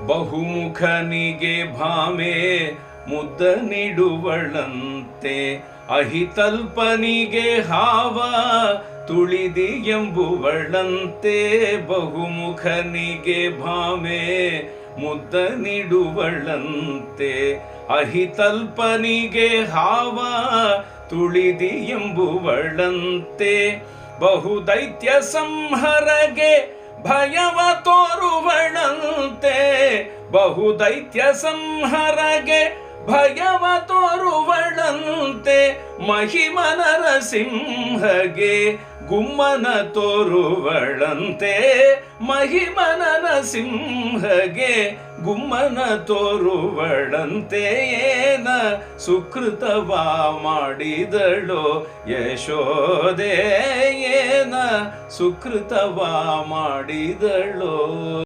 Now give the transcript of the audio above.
ಬಹುಮುಖನಿಗೆ ಭಾಮೆ ಮುದ್ದ ನೀಡುವಳಂತೆ, ಅಹಿತಲ್ಪನಿಗೆ ಹಾವ ತುಳಿದಿ ಎಂಬುವಳಂತೆ. ಬಹುಮುಖನಿಗೆ ಭಾಮೆ ಮುದ್ದ ನೀಡುವಳಂತೆ, ಅಹಿತಲ್ಪನಿಗೆ ಹಾವ ತುಳಿದಿ ಎಂಬುವಳಂತೆ. ಬಹುದೈತ್ಯ ಸಂಹರಗೆ ಭಯವ ತೋರುವಳಂತೆ, ಬಹುದೈತ್ಯ ಸಂಹರಗೆ ಭಯವ ತೋರುವಳಂತೆ. ಮಹಿಮನ ನರಸಿಂಹಗೆ ಗುಮ್ಮನ ತೋರುವಳಂತೆ, ಮಹಿಮನ ನರಸಿಂಹಗೆ ಗುಮ್ಮನ ತೋರುವಳಂತೆ. ಏನ ಸುಕೃತವ ಮಾಡಿದಳೋ ಯಶೋದೆ, ಏನ ಸುಕೃತವ ಮಾಡಿದಳೋ.